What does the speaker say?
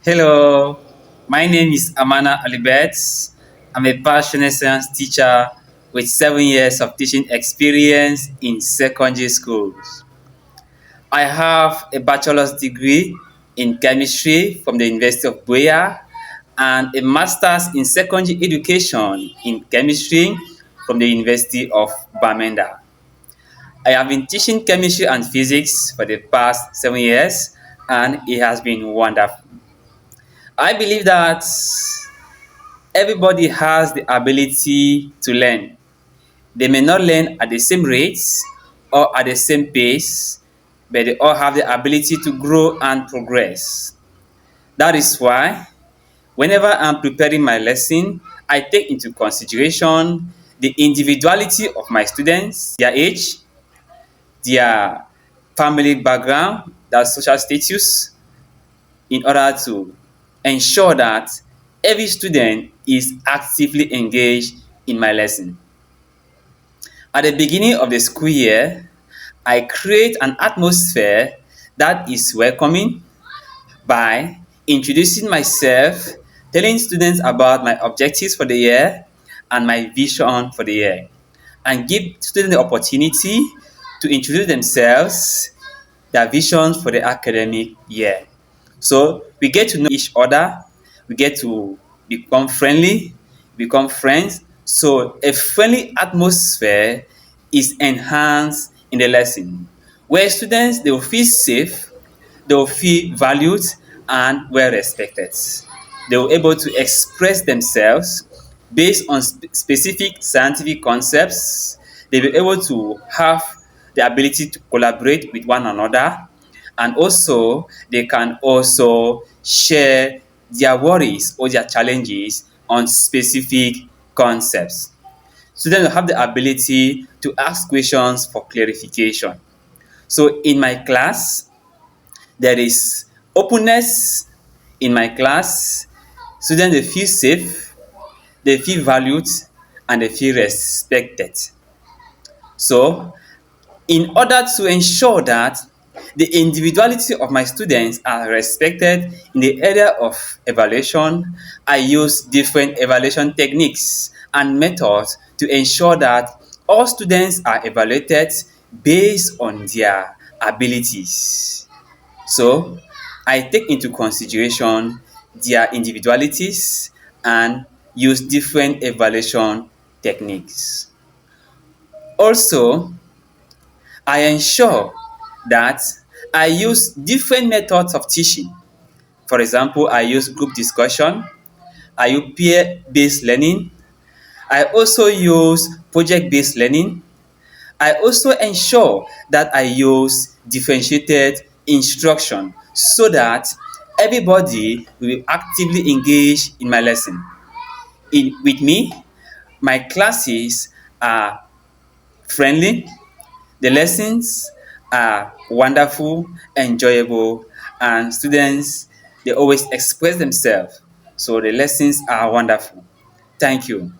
Hello, my name is Amana Alibert. I'm a passionate science teacher with 7 years of teaching experience in secondary schools. I have a bachelor's degree in chemistry from the University of Buea and a master's in secondary education in chemistry from the University of Bamenda. I have been teaching chemistry and physics for the past 7 years and it has been wonderful. I believe that everybody has the ability to learn. They may not learn at the same rates or at the same pace, but they all have the ability to grow and progress. That is why, whenever I'm preparing my lesson, I take into consideration the individuality of my students, their age, their family background, their social status, in order to ensure that every student is actively engaged in my lesson. At the beginning of the school year, I create an atmosphere that is welcoming by introducing myself, telling students about my objectives for the year and my vision for the year, and give students the opportunity to introduce themselves, their visions for the academic year. So we get to know each other, we get to become friendly, become friends. So a friendly atmosphere is enhanced in the lesson, where students they will feel safe, they will feel valued and well respected. They will able to express themselves based on specific scientific concepts. They will be able to have the ability to collaborate with one another, and also they can also share their worries or their challenges on specific concepts. Students will have the ability to ask questions for clarification. So in my class, there is openness in my class. Students they feel safe, they feel valued, and they feel respected. So in order to ensure that the individuality of my students are respected in the area of evaluation, I use different evaluation techniques and methods to ensure that all students are evaluated based on their abilities. So I take into consideration their individualities and use different evaluation techniques. Also, I ensure that I use different methods of teaching. For example, I use group discussion, I use peer-based learning, I also use project-based learning. I also ensure that I use differentiated instruction so that everybody will actively engage in my lesson. With me, my classes are friendly, the lessons are wonderful, enjoyable, and students they always express themselves. So the lessons are wonderful. Thank you.